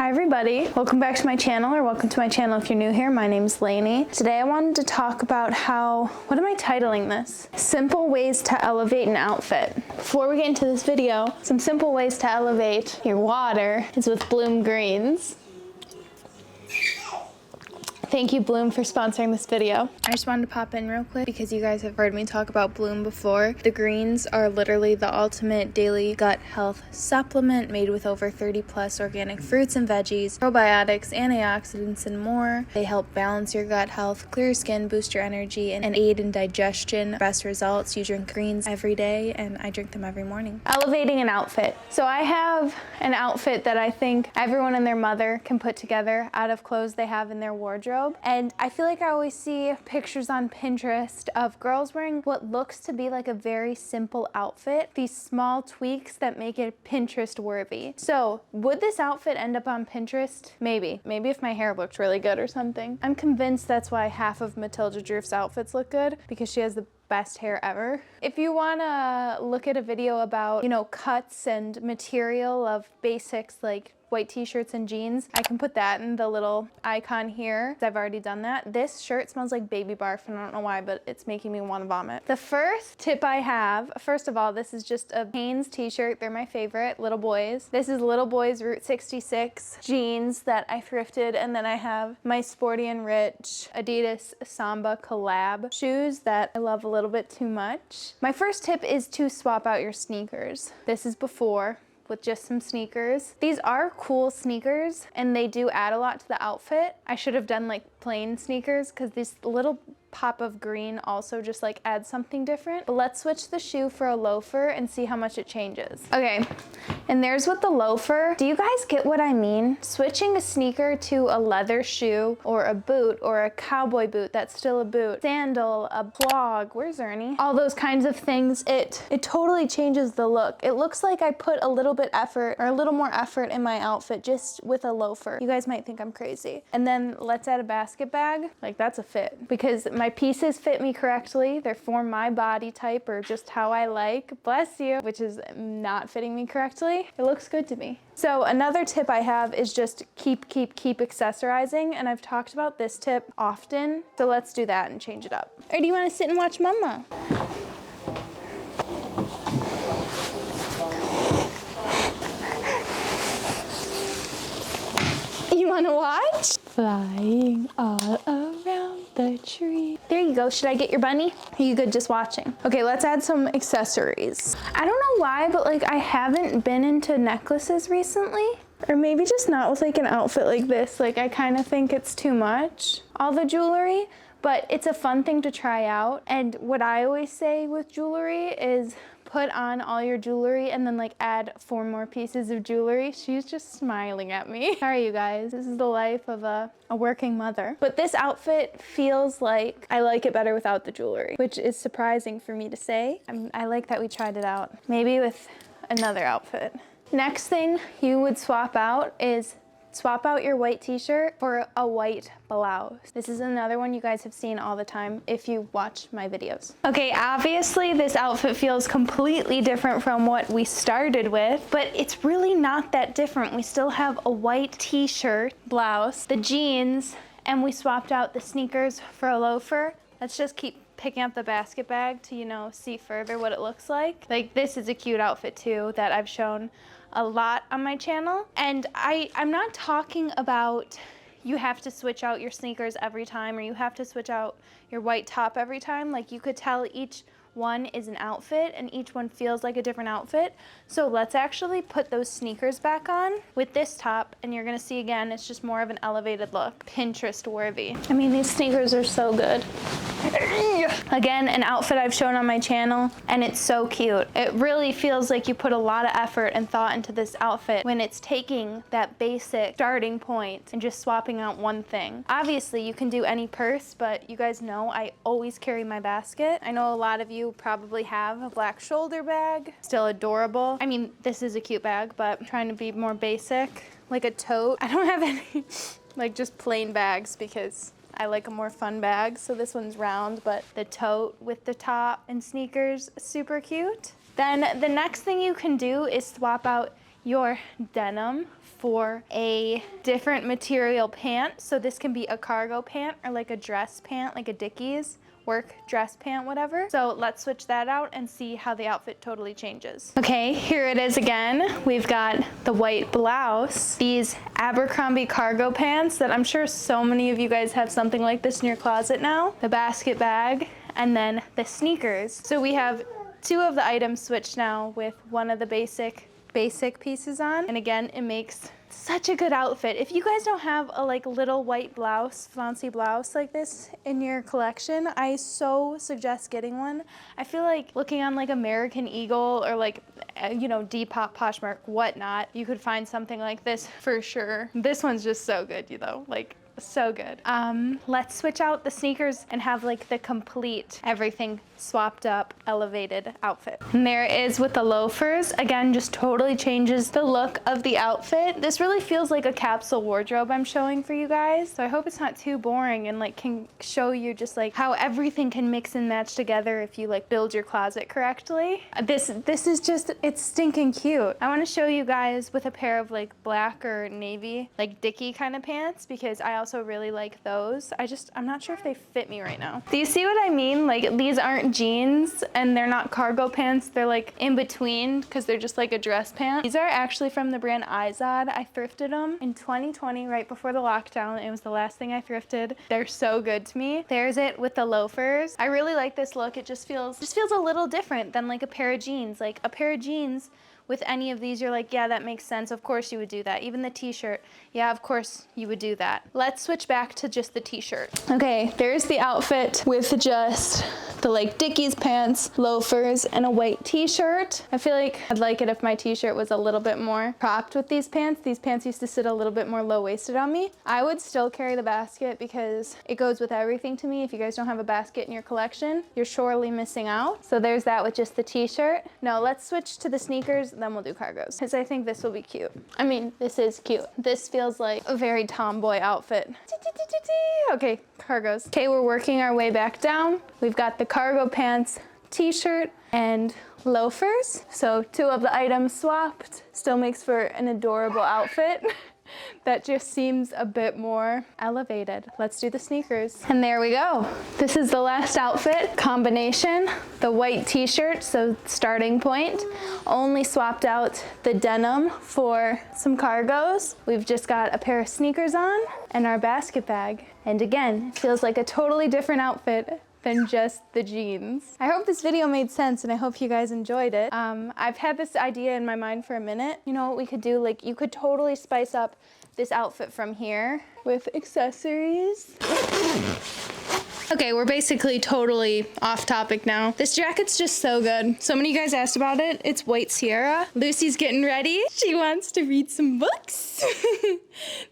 Hi everybody, welcome back to my channel, or welcome to my channel if you're new here. My name's Lainey. Today I wanted to talk about what am I titling this? Simple ways to elevate an outfit. Before we get into this video, some simple ways to elevate your water is with Bloom Greens. Thank you, Bloom, for sponsoring this video. I just wanted to pop in real quick because you guys have heard me talk about Bloom before. The greens are literally the ultimate daily gut health supplement made with over 30+ organic fruits and veggies, probiotics, antioxidants, and more. They help balance your gut health, clear your skin, boost your energy, and aid in digestion. Best results. You drink greens every day, and I drink them every morning. Elevating an outfit. So I have an outfit that I think everyone and their mother can put together out of clothes they have in their wardrobe. And I feel like I always see pictures on Pinterest of girls wearing what looks to be like a very simple outfit, these small tweaks that make it Pinterest worthy. So would this outfit end up on Pinterest? Maybe if my hair looked really good or something. I'm convinced that's why half of Matilda Droof's outfits look good, because she has the best hair ever. If you want to look at a video about, cuts and material of basics like white t-shirts and jeans, I can put that in the little icon here. I've already done that. This shirt smells like baby barf, and I don't know why, but it's making me want to vomit. The first tip I have, first of all, this is just a Hanes t-shirt. They're my favorite, Little Boys. This is Little Boys Route 66 jeans that I thrifted, and then I have my Sporty and Rich Adidas Samba collab shoes that I love a little bit too much. My first tip is to swap out your sneakers. This is before, with just some sneakers. These are cool sneakers and they do add a lot to the outfit. I should have done like plain sneakers because this little pop of green also just like adds something different. But let's switch the shoe for a loafer and see how much it changes. Okay, and there's with the loafer. Do you guys get what I mean? Switching a sneaker to a leather shoe or a boot or a cowboy boot that's still a boot, sandal, a clog, where's Ernie? All those kinds of things, it totally changes the look. It looks like I put a little bit effort or a little more effort in my outfit just with a loafer. You guys might think I'm crazy. And then let's add a basket bag. Like, that's a fit because my pieces fit me correctly. They're for my body type or just how I like, bless you, which is not fitting me correctly. It looks good to me. So another tip I have is just keep accessorizing, and I've talked about this tip often. So let's do that and change it up. Or do you want to sit and watch Mama? You want to watch? Flying all around the tree. There you go. Should I get your bunny? Are you good just watching? Okay, let's add some accessories. I don't know why, but like I haven't been into necklaces recently. Or maybe just not with like an outfit like this. Like I kind of think it's too much, all the jewelry, but it's a fun thing to try out. And what I always say with jewelry is put on all your jewelry and then like add 4 more pieces of jewelry. She's just smiling at me. Sorry you guys, this is the life of a working mother. But this outfit feels like I like it better without the jewelry, which is surprising for me to say. I like that we tried it out. Maybe with another outfit. Next thing you would swap out is swap out your white t-shirt for a white blouse. This is another one you guys have seen all the time if you watch my videos. Okay, obviously this outfit feels completely different from what we started with, but it's really not that different. We still have a white t-shirt, blouse, the jeans, and we swapped out the sneakers for a loafer. Let's just keep picking up the basket bag to, see further what it looks like. Like this is a cute outfit too that I've shown a lot on my channel. And I'm not talking about you have to switch out your sneakers every time or you have to switch out your white top every time. Like you could tell each one is an outfit and each one feels like a different outfit. So let's actually put those sneakers back on with this top and you're gonna see again, it's just more of an elevated look, Pinterest worthy. I mean, these sneakers are so good. Again, an outfit I've shown on my channel and it's so cute. It really feels like you put a lot of effort and thought into this outfit when it's taking that basic starting point and just swapping out one thing. Obviously you can do any purse, but you guys know I always carry my basket. I know a lot of you probably have a black shoulder bag, still adorable. I mean, this is a cute bag, but I'm trying to be more basic, like a tote. I don't have any like just plain bags because I like a more fun bag, so this one's round, but the tote with the top and sneakers, super cute. Then the next thing you can do is swap out your denim for a different material pant. So this can be a cargo pant or like a dress pant, like a Dickies work dress pant, whatever. So let's switch that out and see how the outfit totally changes. Okay, here it is again. We've got the white blouse, these Abercrombie cargo pants that I'm sure so many of you guys have something like this in your closet now, the basket bag, and then the sneakers. So we have two of the items switched now with one of the basic pieces on. And again, it makes such a good outfit. If you guys don't have a like little white blouse, flouncy blouse like this in your collection, I so suggest getting one. I feel like looking on like American Eagle or like, you know, Depop, Poshmark, whatnot, you could find something like this for sure. This one's just so good, you know, like so good. Let's switch out the sneakers and have like the complete everything swapped up, elevated outfit. And there it is with the loafers. Again, just totally changes the look of the outfit. This really feels like a capsule wardrobe I'm showing for you guys. So I hope it's not too boring and like can show you just like how everything can mix and match together if you like build your closet correctly. This is just, it's stinking cute. I want to show you guys with a pair of like black or navy, like Dickie kind of pants, because I also really like those. I'm not sure if they fit me right now. Do you see what I mean? Like these aren't jeans and they're not cargo pants. They're like in between because they're just like a dress pant. These are actually from the brand Izod. I thrifted them in 2020 right before the lockdown. It was the last thing I thrifted. They're so good to me. There's it with the loafers. I really like this look. It just feels a little different than like a pair of jeans. Like a pair of jeans with any of these, you're like, yeah, that makes sense. Of course you would do that. Even the t-shirt, yeah, of course you would do that. Let's switch back to just the t-shirt. Okay, there's the outfit with just the like Dickies pants, loafers, and a white t-shirt. I feel like I'd like it if my t-shirt was a little bit more cropped with these pants. These pants used to sit a little bit more low-waisted on me. I would still carry the basket because it goes with everything to me. If you guys don't have a basket in your collection, you're surely missing out. So there's that with just the t-shirt. No, let's switch to the sneakers, then we'll do cargos, because I think this will be cute. I mean, this is cute. This feels like a very tomboy outfit. Okay, cargos. Okay, we're working our way back down. We've got the cargo pants, t-shirt, and loafers. So two of the items swapped. Still makes for an adorable outfit. That just seems a bit more elevated. Let's do the sneakers. And there we go. This is the last outfit combination. The white t-shirt, so starting point. Only swapped out the denim for some cargos. We've just got a pair of sneakers on and our basket bag. And again, it feels like a totally different outfit than just the jeans. I hope this video made sense and I hope you guys enjoyed it. I've had this idea in my mind for a minute. You know what we could do? Like you could totally spice up this outfit from here with accessories. Okay, we're basically totally off topic now. This jacket's just so good. So many of you guys asked about it. It's White Sierra. Lucy's getting ready. She wants to read some books.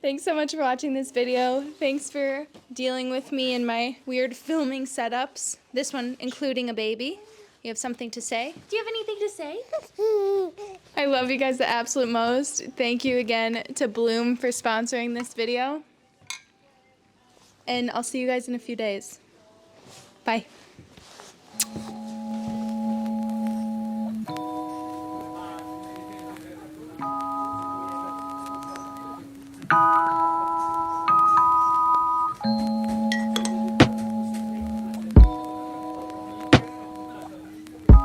Thanks so much for watching this video. Thanks for dealing with me and my weird filming setups. This one including a baby. You have something to say? Do you have anything to say? I love you guys the absolute most. Thank you again to Bloom for sponsoring this video. And I'll see you guys in a few days. Bye.